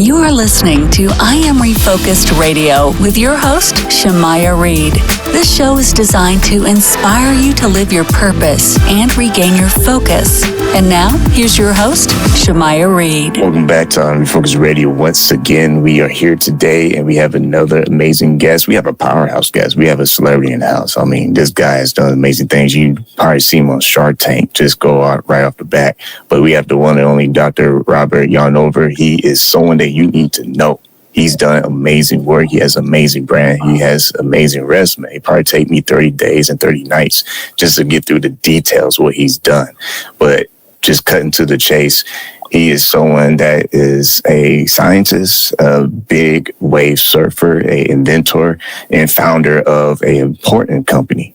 You are listening to I Am Refocused Radio with your host, Shemaiah Reed. This show is designed to inspire you to live your purpose and regain your focus. And now, here's your host, Shemaiah Reed. Welcome back to I Am Refocused Radio. Once again, we are here today and we have another amazing guest. We have a powerhouse guest. We have a celebrity in the house. I mean, this guy has done amazing things. You probably see him on Shark Tank, just go out right off the bat. But we have the one and only Dr. Robert Yonover. He is someone that you need to know. He's done amazing work. He has an amazing brand. He has amazing resume. It probably take me 30 days and 30 nights just to get through the details of what he's done. But just cutting to the chase, he is someone that is a scientist, a big wave surfer, an inventor, and founder of an important company,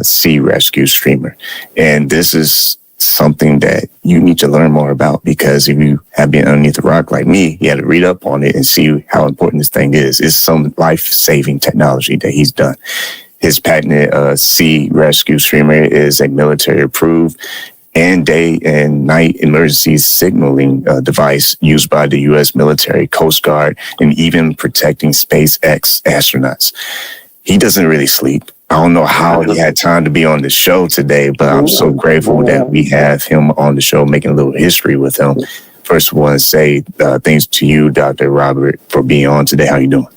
Sea Rescue Streamer. And this is something that you need to learn more about, because if you have been underneath the rock like me, you had to read up on it and see how important this thing is. It's some life-saving technology that he's done. His patented Sea Rescue Streamer is a military-approved and day and night emergency signaling device used by the U.S. military, Coast Guard, and even protecting SpaceX astronauts. He doesn't really sleep. I don't know how he had time to be on the show today, but I'm so grateful that we have him on the show, making a little history with him. First, I want to say thanks to you, Dr. Robert, for being on today. How you doing?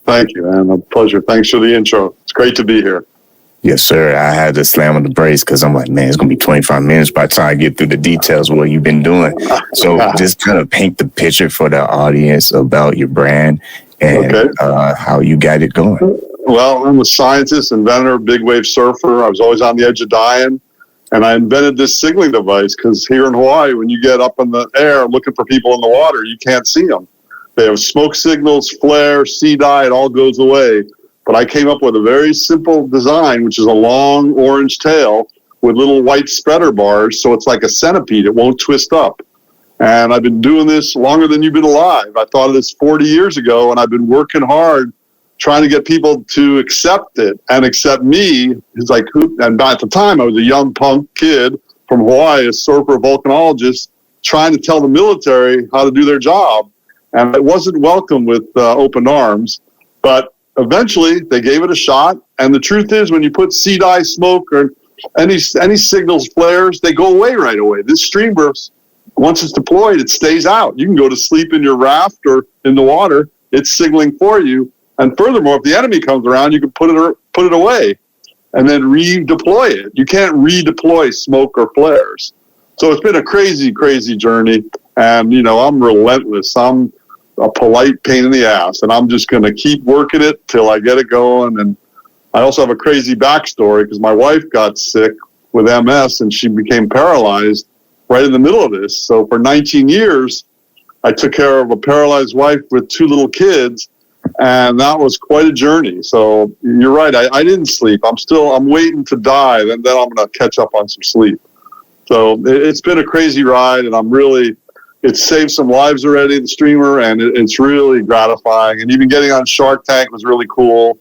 Thank you, man. A pleasure. Thanks for the intro. It's great to be here. Yes, sir. I had to slam on the brakes because I'm like, man, it's going to be 25 minutes by the time I get through the details of what you've been doing. So just kind of paint the picture for the audience about your brand and how you got it going. Well, I'm a scientist, inventor, big wave surfer. I was always on the edge of dying. And I invented this signaling device because here in Hawaii, when you get up in the air looking for people in the water, you can't see them. They have smoke signals, flare, sea dye, it all goes away. But I came up with a very simple design, which is a long orange tail with little white spreader bars. So it's like a centipede. It won't twist up. And I've been doing this longer than you've been alive. I thought of this 40 years ago, and I've been working hard trying to get people to accept it and accept me. It's like, and at the time, I was a young punk kid from Hawaii, a surfer, volcanologist, trying to tell the military how to do their job. And it wasn't welcome with open arms. But eventually, they gave it a shot. And the truth is, when you put sea dye, smoke, or any signals, flares, they go away right away. This streamer, once it's deployed, it stays out. You can go to sleep in your raft or in the water. It's signaling for you. And furthermore, if the enemy comes around, you can put it away and then redeploy it. You can't redeploy smoke or flares. So it's been a crazy, crazy journey. And, you know, I'm relentless. I'm a polite pain in the ass, and I'm just going to keep working it till I get it going. And I also have a crazy backstory because my wife got sick with MS and she became paralyzed right in the middle of this. So for 19 years, I took care of a paralyzed wife with 2 little kids. And that was quite a journey. So you're right. I didn't sleep. I'm waiting to die. Then I'm going to catch up on some sleep. So it's been a crazy ride, and it's saved some lives already, the streamer, and it's really gratifying. And even getting on Shark Tank was really cool.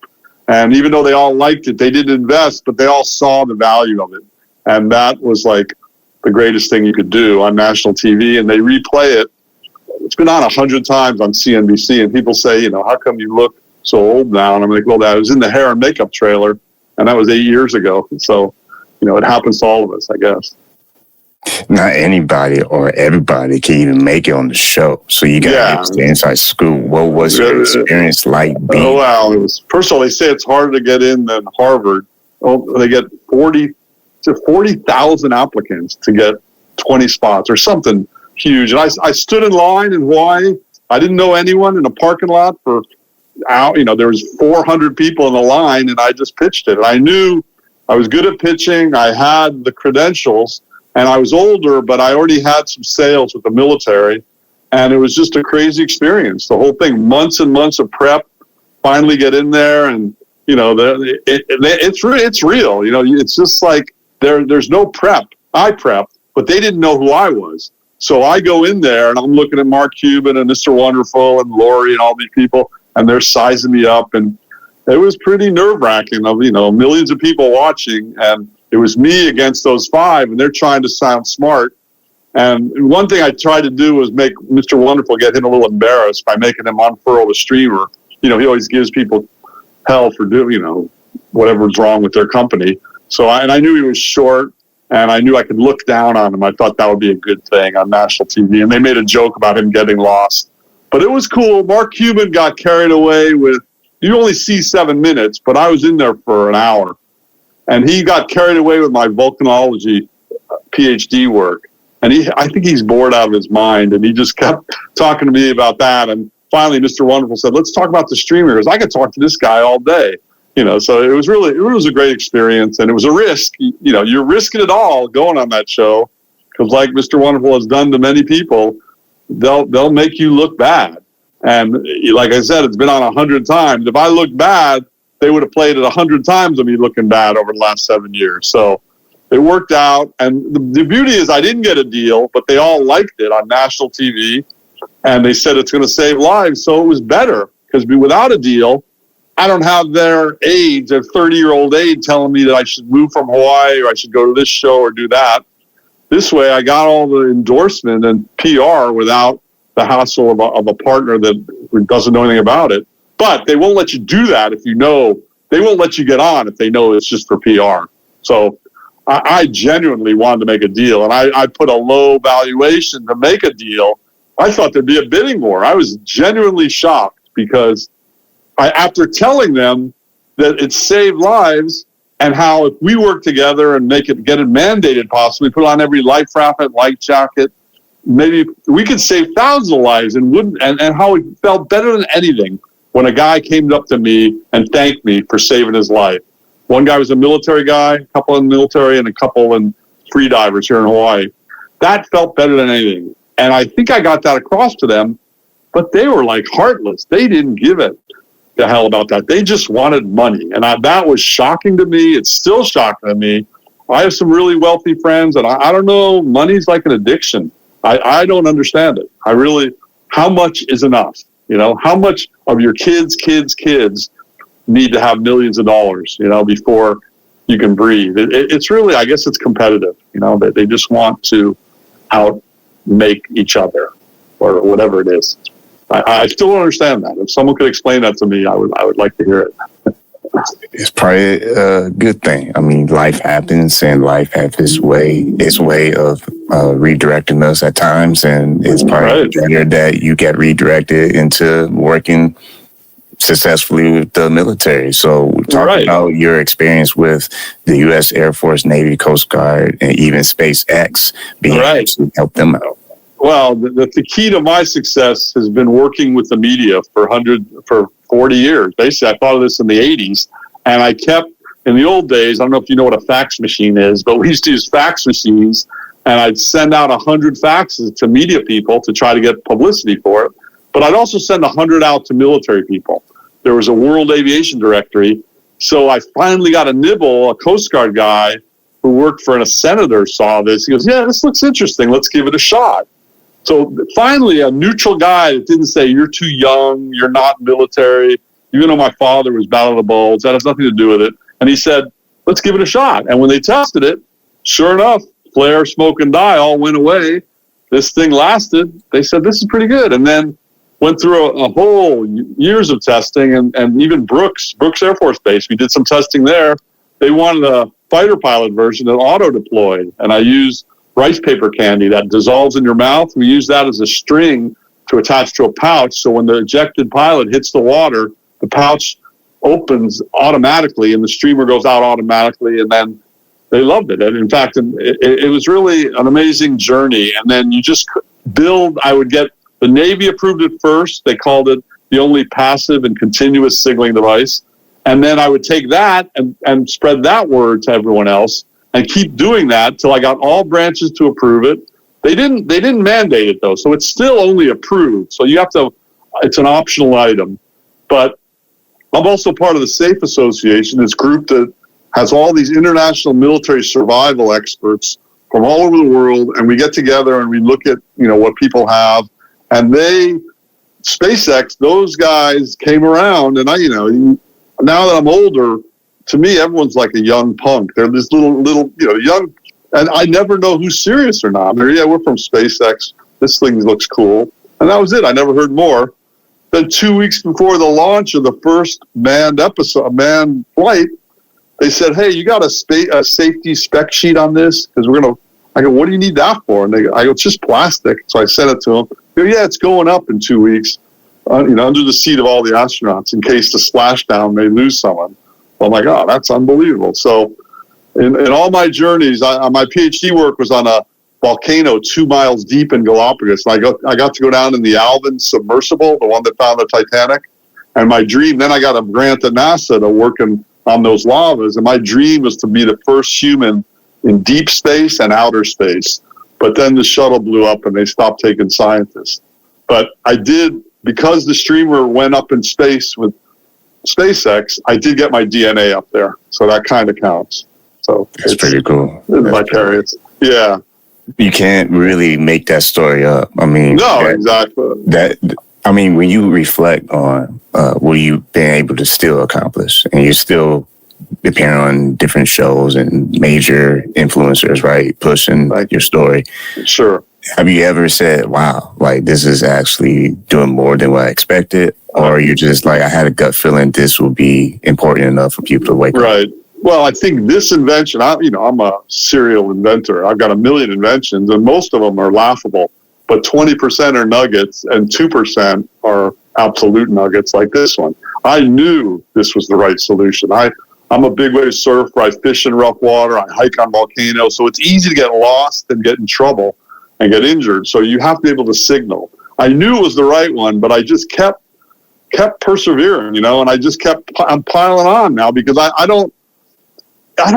And even though they all liked it, they didn't invest, but they all saw the value of it. And that was like the greatest thing you could do on national TV. And they replay it. It's been on 100 times on CNBC, and people say, you know, how come you look so old now? And I'm like, well, that was in the hair and makeup trailer, and that was 8 years ago. And so, you know, it happens to all of us, I guess. Not anybody or everybody can even make it on the show. So you got to get the inside scoop. What was your experience like being? Oh, wow. First of all, they say it's harder to get in than Harvard. Oh, they get 40,000 applicants to get 20 spots or something huge. And I stood in line in Hawaii. I didn't know anyone in a parking lot for, you know, there was 400 people in the line, and I just pitched it. And I knew I was good at pitching. I had the credentials, and I was older, but I already had some sales with the military. And it was just a crazy experience. The whole thing, months and months of prep, finally get in there. And, you know, it's real. You know, it's just like there's no prep. I prepped, but they didn't know who I was. So I go in there, and I'm looking at Mark Cuban and Mr. Wonderful and Lori and all these people, and they're sizing me up. And it was pretty nerve-wracking of, you know, millions of people watching. And it was me against those 5, and they're trying to sound smart. And one thing I tried to do was make Mr. Wonderful, get him a little embarrassed by making him unfurl the streamer. He always gives people hell for doing, whatever's wrong with their company. So I knew he was short, and I knew I could look down on him. I thought that would be a good thing on national TV. And they made a joke about him getting lost. But it was cool. Mark Cuban got carried away with, you only see 7 minutes, but I was in there for an hour. And he got carried away with my volcanology Ph.D. work. And I think he's bored out of his mind. And he just kept talking to me about that. And finally, Mr. Wonderful said, let's talk about the streamers. I could talk to this guy all day. So it was a great experience. And it was a risk. You're risking it all going on that show. Because like Mr. Wonderful has done to many people, they'll make you look bad. And like I said, it's been on 100 times. If I looked bad, they would have played it 100 times of me looking bad over the last 7 years. So it worked out. And the beauty is I didn't get a deal, but they all liked it on national TV. And they said it's going to save lives. So it was better because without a deal, I don't have their aides, their 30-year-old aide telling me that I should move from Hawaii or I should go to this show or do that. This way, I got all the endorsement and PR without the hassle of a partner that doesn't know anything about it. But they won't let you do that if you know. They won't let you get on if they know it's just for PR. So I genuinely wanted to make a deal, and I put a low valuation to make a deal. I thought there'd be a bidding war. I was genuinely shocked because after telling them that it saved lives and how if we work together and get it mandated possibly, put on every life raft, life jacket, maybe we could save thousands of lives and how it felt better than anything when a guy came up to me and thanked me for saving his life. One guy was a military guy, a couple in the military, and a couple in free divers here in Hawaii. That felt better than anything. And I think I got that across to them, but they were like heartless. They didn't give it the hell about that. They just wanted money. And that was shocking to me. It's still shocking to me. I have some really wealthy friends, and I don't know, money's like an addiction. I don't understand it. How much is enough? How much of your kids need to have millions of dollars, before you can breathe? It's really, I guess it's competitive, they just want to outmake each other or whatever it is. I still don't understand that. If someone could explain that to me, I would like to hear it. It's probably a good thing. I mean, life happens, and life has its way of redirecting us at times, and it's probably better that you get redirected into working successfully with the military. So talk about your experience with the U.S. Air Force, Navy, Coast Guard, and even SpaceX being able to help them out. Well, the key to my success has been working with the media for 40 years. Basically, I thought of this in the 80s, and I kept, in the old days, I don't know if you know what a fax machine is, but we used to use fax machines, and I'd send out 100 faxes to media people to try to get publicity for it. But I'd also send 100 out to military people. There was a World Aviation Directory, so I finally got a nibble. A Coast Guard guy who worked for a senator saw this. He goes, yeah, this looks interesting. Let's give it a shot. So finally, a neutral guy that didn't say, you're too young, you're not military, even though my father was Battle of the Bulge, that has nothing to do with it. And he said, let's give it a shot. And when they tested it, sure enough, flare, smoke, and die all went away. This thing lasted. They said, this is pretty good. And then went through a whole years of testing, and even Brooks Air Force Base, we did some testing there. They wanted a fighter pilot version that auto-deployed, and I used rice paper candy that dissolves in your mouth. We use that as a string to attach to a pouch, so when the ejected pilot hits the water, the pouch opens automatically and the streamer goes out automatically, and then they loved it. And in fact, it was really an amazing journey. And then you just build, the Navy approved it first. They called it the only passive and continuous signaling device. And then I would take that and spread that word to everyone else, and keep doing that till I got all branches to approve it. They didn't mandate it though, so it's still only approved. So it's an optional item. But I'm also part of the SAFE Association, this group that has all these international military survival experts from all over the world, and we get together and we look at what people have. And SpaceX, those guys came around, and now that I'm older, to me, everyone's like a young punk. They're this little, young And I never know who's serious or not. They're, yeah, we're from SpaceX. This thing looks cool. And that was it. I never heard more. Then 2 weeks before the launch of the first manned flight, they said, hey, you got a safety spec sheet on this? Because I go, what do you need that for? And I go, it's just plastic. So I sent it to them. They go, yeah, it's going up in 2 weeks, under the seat of all the astronauts in case the splashdown may lose someone. Well, I'm like, oh, that's unbelievable. So in all my journeys, my Ph.D. work was on a volcano 2 miles deep in Galapagos. And I got to go down in the Alvin submersible, the one that found the Titanic. And my dream, then I got a grant at NASA to work on those lavas. And my dream was to be the first human in deep space and outer space. But then the shuttle blew up and they stopped taking scientists. But I did, because the streamer went up in space with SpaceX, I did get my DNA up there. So that kind of counts. So it's pretty cool. It's vicarious. Yeah. You can't really make that story up. I mean, no, exactly. When you reflect on what you've been able to still accomplish, and you're still appearing on different shows and major influencers, right, pushing your story. Sure. Have you ever said, wow, like this is actually doing more than what I expected? Or you're just like, I had a gut feeling this will be important enough for people to wake up? Right. Well, I think this invention, I'm a serial inventor. I've got a million inventions, and most of them are laughable. But 20% are nuggets, and 2% are absolute nuggets like this one. I knew this was the right solution. I'm a big wave surfer. I fish in rough water. I hike on volcanoes. So it's easy to get lost and get in trouble and get injured. So you have to be able to signal. I knew it was the right one, but I just kept persevering, and I'm piling on now because I don't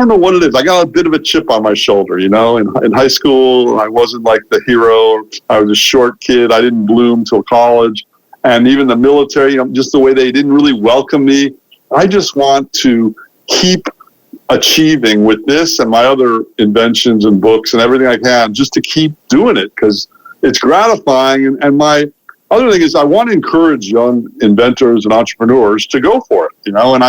know what it is. I got a bit of a chip on my shoulder, In high school, I wasn't like the hero. I was a short kid. I didn't bloom till college. And even the military, just the way they didn't really welcome me. I just want to keep achieving with this and my other inventions and books and everything I can, just to keep doing it because it's gratifying. And my other thing is I want to encourage young inventors and entrepreneurs to go for it, And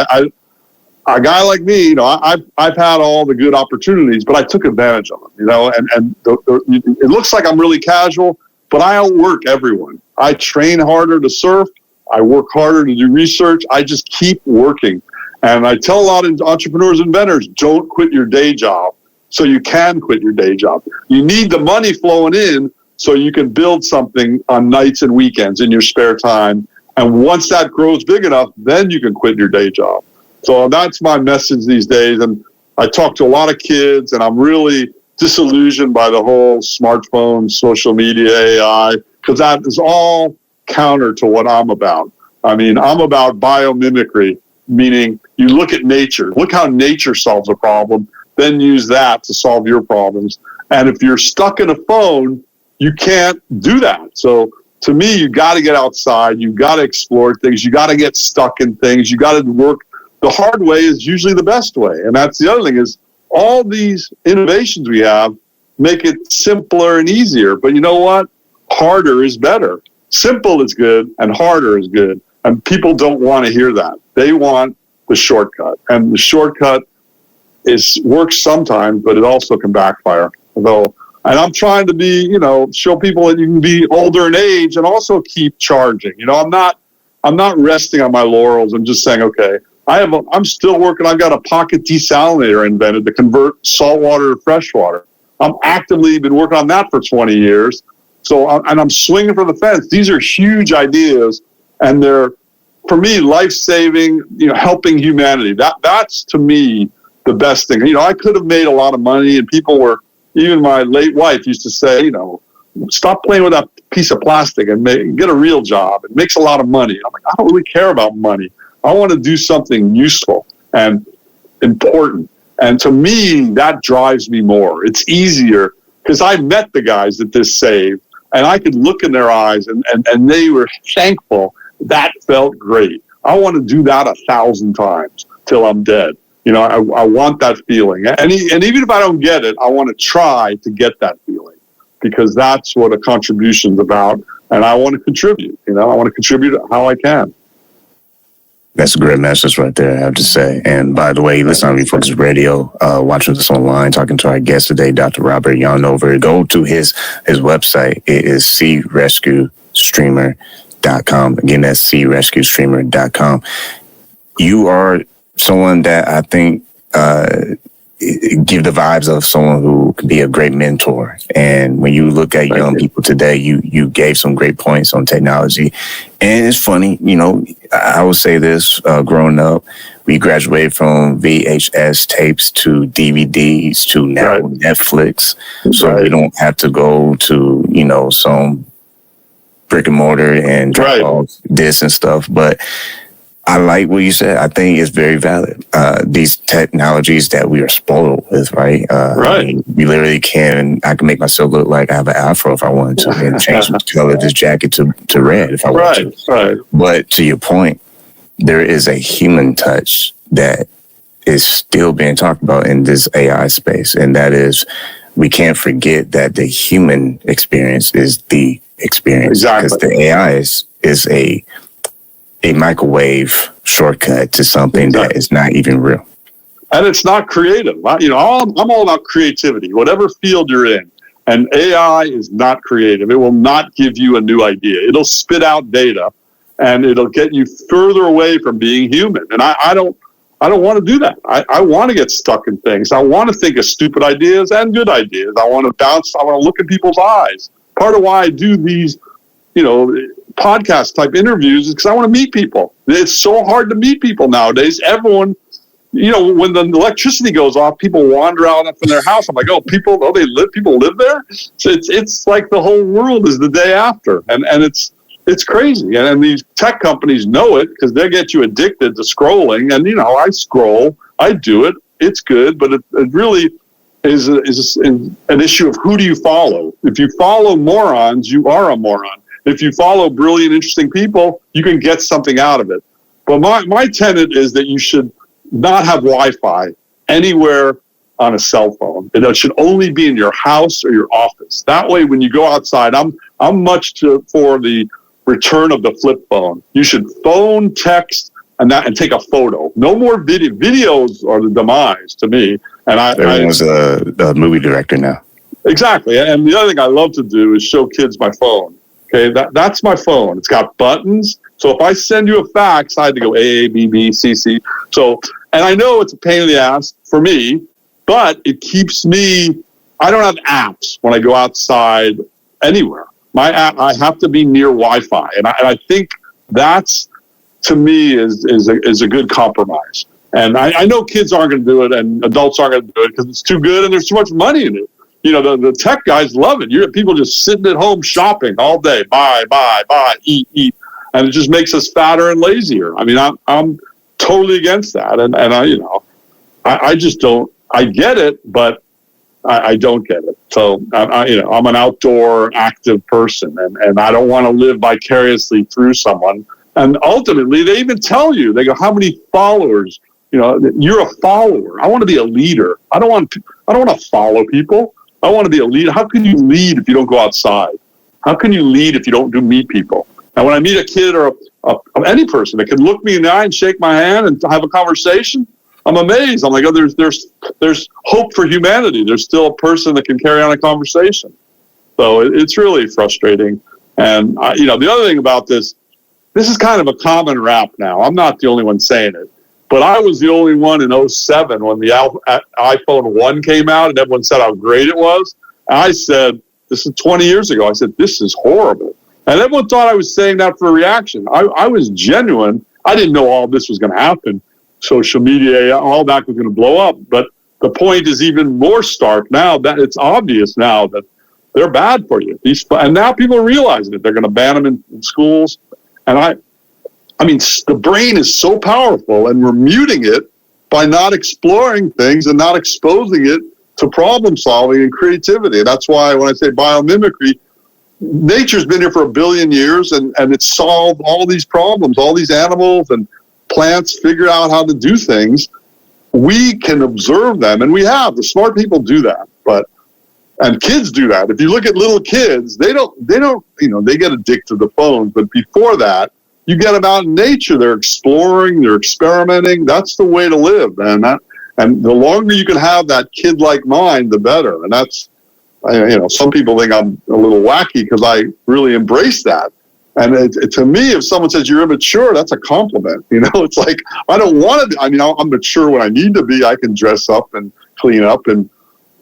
a guy like me, I've had all the good opportunities, but I took advantage of them, and it looks like I'm really casual, but I outwork everyone. I train harder to surf. I work harder to do research. I just keep working. And I tell a lot of entrepreneurs and inventors, don't quit your day job so you can quit your day job. You need the money flowing in so you can build something on nights and weekends in your spare time. And once that grows big enough, then you can quit your day job. So that's my message these days. And I talk to a lot of kids, and I'm really disillusioned by the whole smartphone, social media, AI, because that is all counter to what I'm about. I'm about biomimicry, meaning you look at nature, look how nature solves a problem, then use that to solve your problems. And if you're stuck in a phone, you can't do that. So to me, you got to get outside. You got to explore things. You got to get stuck in things. You got to work. The hard way is usually the best way. And that's the other thing is all these innovations we have make it simpler and easier. But you know what? Harder is better. Simple is good and harder is good. And people don't want to hear that. They want the shortcut. And the shortcut works sometimes, but it also can backfire. And I'm trying to be, show people that you can be older in age and also keep charging. I'm not resting on my laurels. I'm just saying, okay, I'm still working. I've got a pocket desalinator invented to convert salt water to fresh water. I'm actively been working on that for 20 years. So, I'm swinging for the fence. These are huge ideas, and they're, for me, life-saving, helping humanity. That's, to me, the best thing. I could have made a lot of money, and people were, even my late wife used to say, stop playing with that piece of plastic and get a real job. It makes a lot of money. I'm like, I don't really care about money. I want to do something useful and important. And to me, that drives me more. It's easier because I met the guys that this saved, and I could look in their eyes and they were thankful. That felt great. I want to do that 1,000 times till I'm dead. I want that feeling. And even if I don't get it, I want to try to get that feeling because that's what a contribution's about. And I want to contribute. I want to contribute how I can. That's a great message right there, I have to say. And by the way, listen on Refocus Radio, watching this online, talking to our guest today, Dr. Robert Yonover. Go to his website. It is crescuestreamer.com. Again, that's crescuestreamer.com. You are someone that I think give the vibes of someone who can be a great mentor. And when you look at young people today, you gave some great points on technology. And it's funny, you know, I would say this, growing up, we graduated from VHS tapes to DVDs to now Netflix. So we don't have to go to, you know, some brick and mortar and drop off this and stuff. But I like what you said. I think it's very valid. These technologies that we are spoiled with, right? I mean, we literally I can make myself look like I have an afro if I wanted to, and change the color of this jacket to red if I wanted to. But to your point, there is a human touch that is still being talked about in this AI space, and that is, we can't forget that the human experience is the experience. Because the AI is a microwave shortcut to something that is not even real. And it's not creative. You know, I'm all about creativity, whatever field you're in. And AI is not creative. It will not give you a new idea. It'll spit out data, and it'll get you further away from being human. And I don't want to do that. I want to get stuck in things. I want to think of stupid ideas and good ideas. I want to look in people's eyes. Part of why I do these, you know, podcast type interviews is because I want to meet people. It's so hard to meet people nowadays. Everyone, you know, when the electricity goes off, people wander out from their house. I'm like, people live there. So it's like the whole world is the day after, and it's crazy. And these tech companies know it because they get you addicted to scrolling. And you know, I scroll, I do it. It's good, but it really is an issue of who do you follow. If you follow morons, you are a moron. If you follow brilliant, interesting people, you can get something out of it. But my tenet is that you should not have Wi-Fi anywhere on a cell phone. It should only be in your house or your office. That way, when you go outside, I'm much for the return of the flip phone. You should phone, text, and take a photo. No more video. Videos are the demise to me. And everyone's a movie director now. Exactly. And the other thing I love to do is show kids my phone. Okay, that's my phone. It's got buttons. So if I send you a fax, I had to go A, B, B, C, C. So, and I know it's a pain in the ass for me, but it keeps me, I don't have apps when I go outside anywhere. My app, I have to be near Wi-Fi. And I think that's, to me, is a good compromise. And I know kids aren't going to do it and adults aren't going to do it because it's too good and there's too much money in it. You know, the tech guys love it. You have people just sitting at home shopping all day, buy, eat, and it just makes us fatter and lazier. I mean, I'm totally against that, and I just don't. I get it, but I don't get it. So I'm an outdoor active person, and I don't want to live vicariously through someone. And ultimately, they even tell you, they go, "How many followers? You know, you're a follower. I want to be a leader. I don't want to follow people. I want to be a leader." How can you lead if you don't go outside? How can you lead if you don't meet people? And when I meet a kid or any person that can look me in the eye and shake my hand and have a conversation, I'm amazed. I'm like, oh, there's hope for humanity. There's still a person that can carry on a conversation. So it's really frustrating. And the other thing about this is kind of a common rap now. I'm not the only one saying it. But I was the only one in 2007 when the iPhone 1 came out and everyone said how great it was. And I said, this is 20 years ago, I said, this is horrible. And everyone thought I was saying that for a reaction. I was genuine. I didn't know all this was going to happen. Social media, all that was going to blow up. But the point is even more stark now that it's obvious now that they're bad for you. And now people are realizing it. They're going to ban them in schools. And I mean, the brain is so powerful, and we're muting it by not exploring things and not exposing it to problem solving and creativity. And that's why when I say biomimicry, nature's been here for 1 billion years, and it's solved all these problems. All these animals and plants figure out how to do things. We can observe them, and we have. The smart people do that, and kids do that. If you look at little kids, they don't, they get addicted to the phones. But before that, you get them out in nature. They're exploring, they're experimenting. That's the way to live, man. And the longer you can have that kid-like mind, the better. And that's, some people think I'm a little wacky because I really embrace that. And to me, if someone says you're immature, that's a compliment. It's like, I don't want to, I'm mature when I need to be. I can dress up and clean up and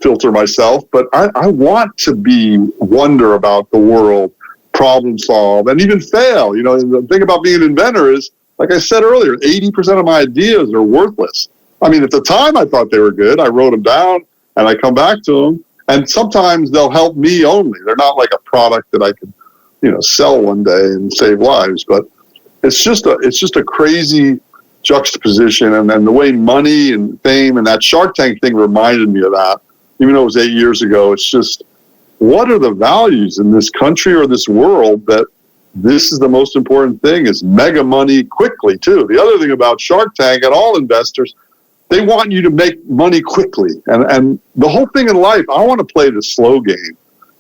filter myself, but I want to wonder about the world, problem solve, and even fail. The thing about being an inventor is, like I said earlier, 80% of my ideas are worthless. At the time I thought they were good. I wrote them down and I come back to them, and sometimes they'll help me only. They're not like a product that I can, sell one day and save lives. But it's just a crazy juxtaposition, and then the way money and fame and that Shark Tank thing reminded me of that. Even though it was 8 years ago, it's just, what are the values in this country or this world that this is the most important thing, is mega money quickly too. The other thing about Shark Tank and all investors, they want you to make money quickly. And the whole thing in life, I want to play the slow game.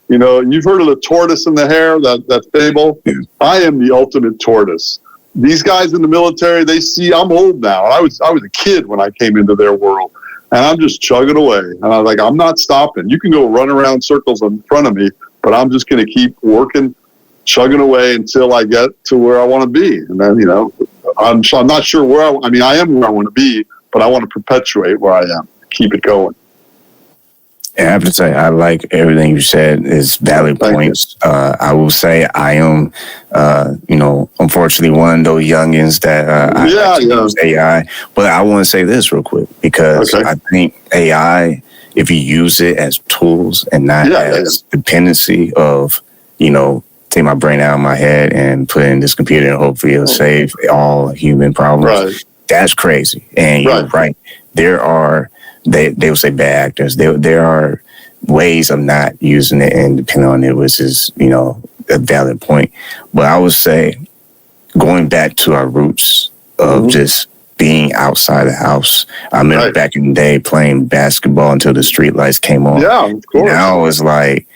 And you've heard of the tortoise and the hare, that fable. I am the ultimate tortoise. These guys in the military, they see I'm old now. I was a kid when I came into their world. And I'm just chugging away. And I'm like, I'm not stopping. You can go run around circles in front of me, but I'm just going to keep working, chugging away until I get to where I want to be. And then, I'm not sure where I am where I want to be, but I want to perpetuate where I am, keep it going. And I have to say, I like everything you said. Is valid points. I will say I am, unfortunately, one of those youngins that I like to use AI. But I want to say this real quick, because I think AI, if you use it as tools and not as dependency of, take my brain out of my head and put it in this computer and hopefully it'll save all human problems. That's crazy. And you're right. There are, they will say bad actors. There are ways of not using it and depending on it, which is, a valid point. But I would say, going back to our roots of just being outside the house. I remember back in the day playing basketball until the street lights came on. Yeah, of course. Now it's like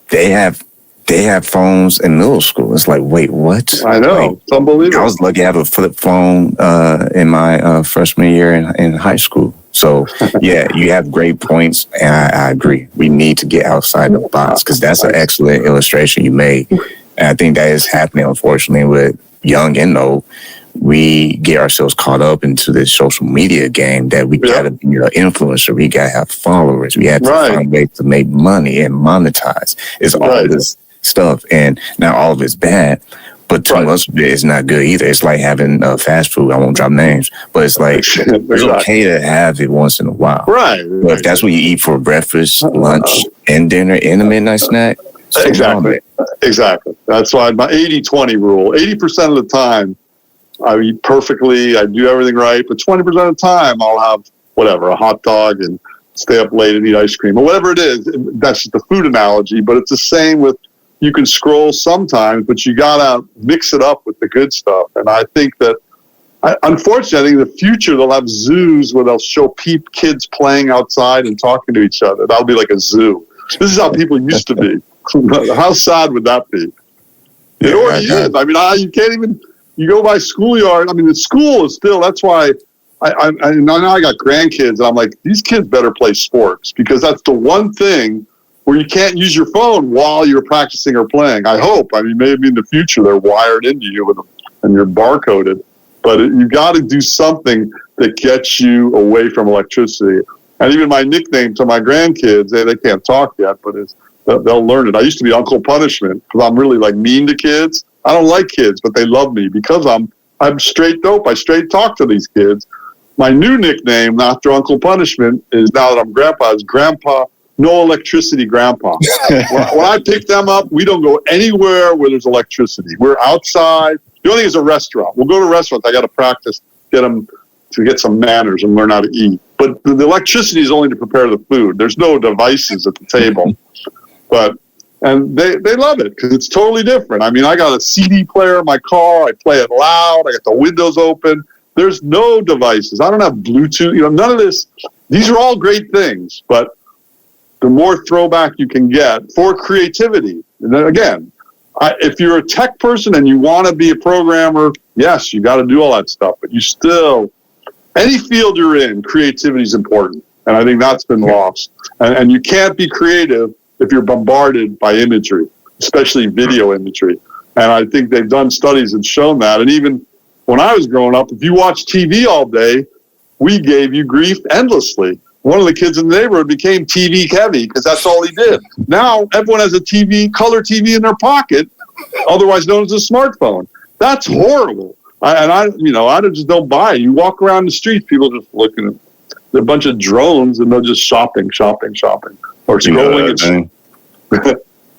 they have phones in middle school. It's like, wait, what? I know. It's unbelievable. I was lucky to have a flip phone in my freshman year in high school. So, yeah, you have great points, and I agree. We need to get outside the box, because that's an excellent illustration you made. And I think that is happening, unfortunately, with young and old. We get ourselves caught up into this social media game that we got to be an influencer. We got to have followers. We have to find ways to make money and monetize. It's all this stuff. And not all of it's bad, but too much of it is not good either. It's like having fast food. I won't drop names, but it's like it's okay to have it once in a while. Right. But if that's what you eat for breakfast, lunch, and dinner, and a midnight snack. Exactly. That's why my 80-20 rule. 80% of the time, I eat perfectly. I do everything right. But 20% of the time, I'll have a hot dog and stay up late and eat ice cream or whatever it is. That's just the food analogy. But it's the same with, you can scroll sometimes, but you got to mix it up with the good stuff. And I think that, unfortunately, I think in the future, they'll have zoos where they'll show kids playing outside and talking to each other. That'll be like a zoo. This is how people used to be. How sad would that be? It already is. I mean, you can't even, you go by schoolyard. I mean, the school is still, that's why I now I got grandkids, and I'm like, these kids better play sports, because that's the one thing where you can't use your phone while you're practicing or playing. I hope. I mean, maybe in the future they're wired into you with them and you're barcoded. But you got to do something that gets you away from electricity. And even my nickname to my grandkids, they can't talk yet, but they'll learn it. I used to be Uncle Punishment, because I'm really like mean to kids. I don't like kids, but they love me because I'm straight dope. I straight talk to these kids. My new nickname after Uncle Punishment is, now that I'm grandpa, is Grandpa No Electricity Grandpa. When I pick them up, we don't go anywhere where there's electricity. We're outside. The only thing is a restaurant. We'll go to restaurants. I got to practice, get them to get some manners and learn how to eat. But the electricity is only to prepare the food. There's no devices at the table. And they love it because it's totally different. I mean, I got a CD player in my car. I play it loud. I got the windows open. There's no devices. I don't have Bluetooth. None of this. These are all great things, but the more throwback you can get for creativity. And then again, if you're a tech person and you want to be a programmer, yes, you got to do all that stuff. But you still, any field you're in, creativity is important. And I think that's been lost. And you can't be creative if you're bombarded by imagery, especially video imagery. And I think they've done studies and shown that. And even when I was growing up, if you watch TV all day, we gave you grief endlessly. One of the kids in the neighborhood became TV heavy because that's all he did. Now everyone has a TV, color TV in their pocket, otherwise known as a smartphone. That's horrible. I just don't buy it. You walk around the streets, people just looking at a bunch of drones and they're just shopping, or scrolling.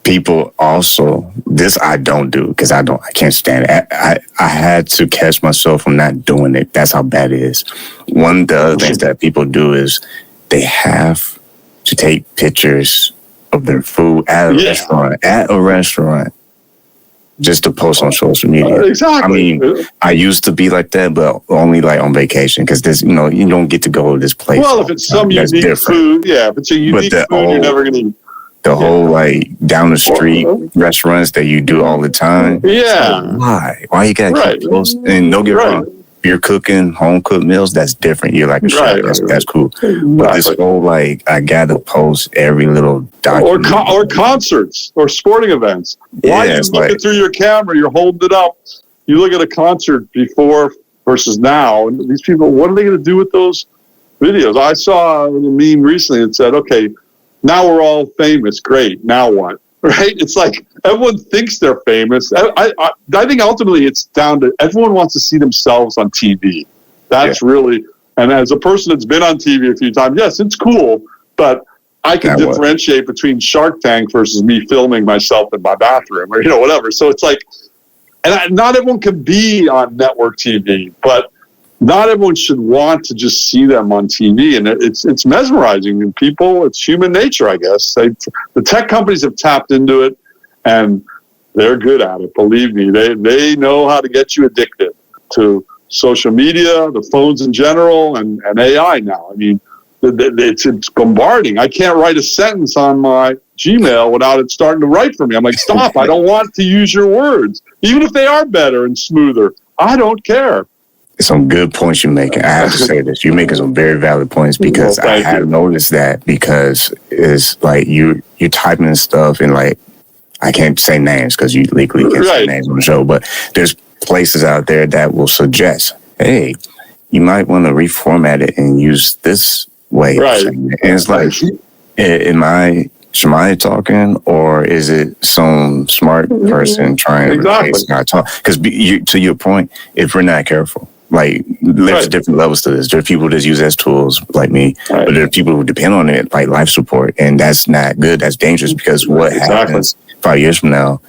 People also, this I don't do because I can't stand it. I had to catch myself from not doing it. That's how bad it is. One of the other things that people do is they have to take pictures of their food at a restaurant, just to post on social media. Exactly. I mean, I used to be like that, but only like on vacation because there's, you don't get to go to this place. Well, if it's some unique food, if it's a unique food, you're never going to eat. The whole like down the street restaurants that you do all the time. Yeah. So why you gotta keep close? And don't get wrong, if you're cooking home cooked meals, that's different. You're like a chef. That's cool. But this whole like I gotta post every little document or concerts or sporting events. Why are you looking through your camera? You're holding it up. You look at a concert before versus now, and these people, what are they going to do with those videos? I saw a meme recently that said, "Okay, now we're all famous. Great. Now what?" Right? It's like everyone thinks they're famous. I think ultimately it's down to everyone wants to see themselves on TV. That's really, and as a person that's been on TV a few times, yes, it's cool, but I can differentiate between Shark Tank versus me filming myself in my bathroom or, whatever. So it's like, and not everyone can be on network TV, but not everyone should want to just see them on TV, and it's mesmerizing. And people, it's human nature, I guess. The tech companies have tapped into it, and they're good at it. Believe me, they know how to get you addicted to social media, the phones in general, and AI now. I mean, it's bombarding. I can't write a sentence on my Gmail without it starting to write for me. I'm like, stop! I don't want to use your words, even if they are better and smoother. I don't care. Some good points you're making. I have to say this. You're making some very valid points because I have noticed that because it's like you're typing stuff and like, I can't say names because you legally can't say names on the show, but there's places out there that will suggest, hey, you might want to reformat it and use this way. Right. And it's like, am I Shemaiah talking, or is it some smart person trying to not talk? Because to your point, if we're not careful, like there's different levels to this. There are people that use as tools like me, but there are people who depend on it like life support, and that's not good. That's dangerous because what happens 5 years from now,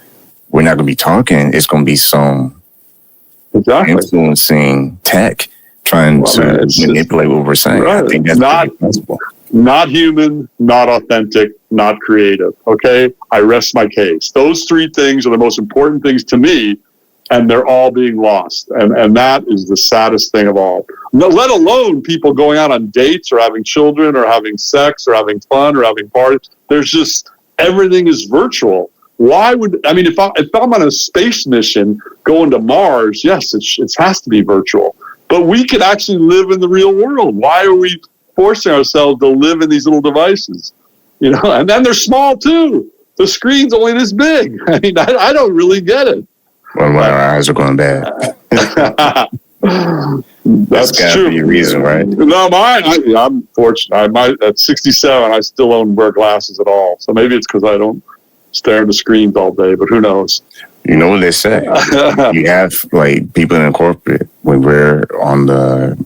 we're not going to be talking. It's going to be some influencing tech trying to manipulate what we're saying. I think that's not human, not authentic, not creative. Okay, I rest my case. Those three things are the most important things to me. And they're all being lost. And that is the saddest thing of all. Let alone people going out on dates or having children or having sex or having fun or having parties. There's just, everything is virtual. If I'm on a space mission going to Mars, yes, it has to be virtual. But we could actually live in the real world. Why are we forcing ourselves to live in these little devices? And then they're small too. The screen's only this big. I mean, I don't really get it. Well, our eyes are going bad. That's true. Be a reason, right? No, I'm fortunate. At 67, I still don't wear glasses at all. So maybe it's because I don't stare at the screens all day, but who knows? You know what they say? You have like people in corporate, when we're on the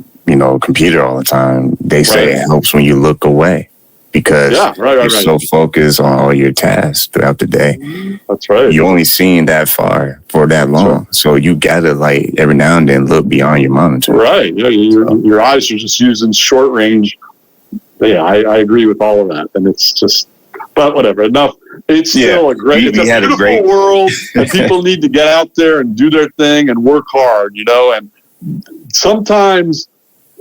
computer all the time, they say it helps when you look away. Because you're so focused on all your tasks throughout the day. That's right. You're only seeing that far for that long. Right. So you gotta like every now and then look beyond your monitor. Right. Yeah. Your eyes are just using short range. Yeah, I agree with all of that. And it's just, but whatever, enough. It's still a beautiful world, and people need to get out there and do their thing and work hard, and sometimes,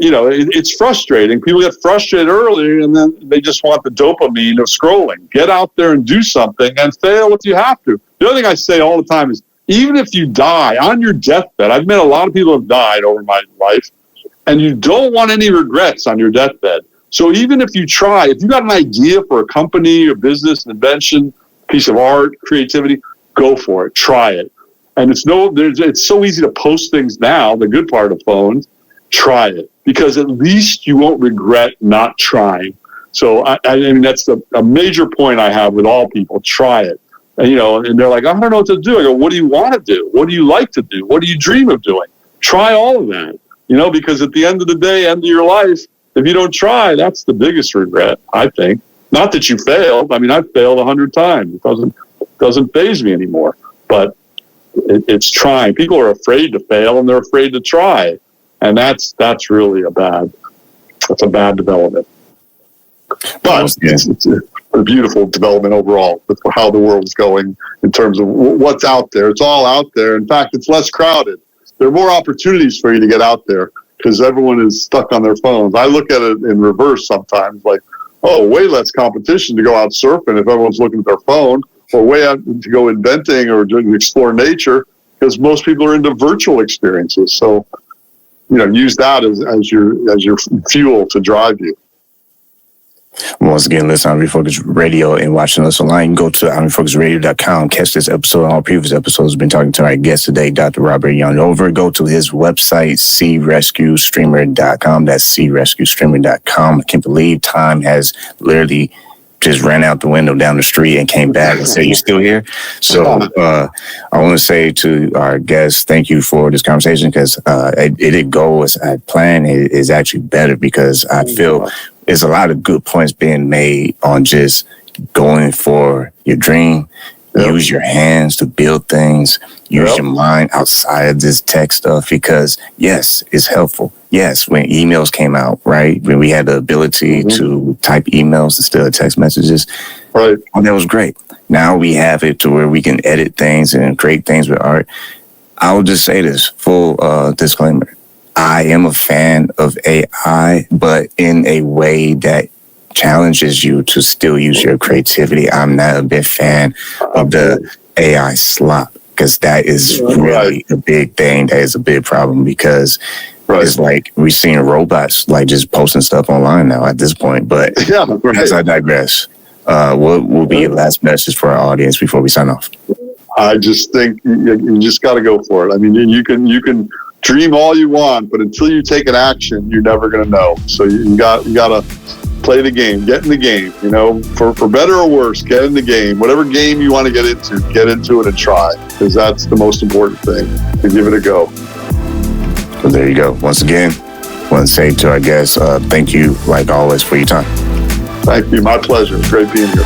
it's frustrating. People get frustrated early, and then they just want the dopamine of scrolling. Get out there and do something and fail if you have to. The other thing I say all the time is, even if you die on your deathbed, I've met a lot of people who have died over my life, and you don't want any regrets on your deathbed. So even if you try, if you got an idea for a company, a business, an invention, piece of art, creativity, go for it. Try it. And it's so easy to post things now, the good part of phones. Try it, because at least you won't regret not trying. So I mean, that's a major point I have with all people. Try it. And, and they're like, I don't know what to do. I go, what do you want to do? What do you like to do? What do you dream of doing? Try all of that, because at the end of the day, end of your life, if you don't try, that's the biggest regret, I think. Not that you failed. I mean, I've failed 100 times. It doesn't faze me anymore. But it's trying. People are afraid to fail, and they're afraid to try. And that's really a bad development. But it's a beautiful development overall with how the world's going in terms of what's out there. It's all out there. In fact, it's less crowded. There are more opportunities for you to get out there because everyone is stuck on their phones. I look at it in reverse sometimes, like, way less competition to go out surfing if everyone's looking at their phone, or way out to go inventing or to explore nature, because most people are into virtual experiences. So, use that as your fuel to drive you. Once again, listen on Refocus Radio and watching us online. Go to IamRefocusRadio.com. Catch this episode and all previous episodes. Been talking to our guest today, Dr. Robert Yonover. Go to his website, SeaRescueStreamer.com. That's SeaRescueStreamer.com. I can't believe time has literally just ran out the window down the street and came back and said, "You still here?" So I want to say to our guests, thank you for this conversation, because it didn't go as I planned. It is actually better because I feel there's a lot of good points being made on just going for your dream. Yep. Use your hands to build things. Use your mind outside of this tech stuff, because yes, it's helpful. Yes, when emails came out, right? When we had the ability to type emails instead of text messages, right? Well, that was great. Now we have it to where we can edit things and create things with art. I will just say this, full disclaimer. I am a fan of AI, but in a way that challenges you to still use your creativity. I'm not a big fan of the AI slop, because that is really a big thing. That is a big problem, because it's like we're seeing robots like just posting stuff online now at this point. But as I digress, what will be your last message for our audience before we sign off? I just think you just got to go for it. I mean, you can dream all you want, but until you take an action, you're never going to know. So you got to play the game, get in the game, for better or worse, get in the game. Whatever game you want to get into it and try, because that's the most important thing, to give it a go. Well, there you go. Once again, I want to say to our guests, thank you, like always, for your time. Thank you. My pleasure. It's great being here.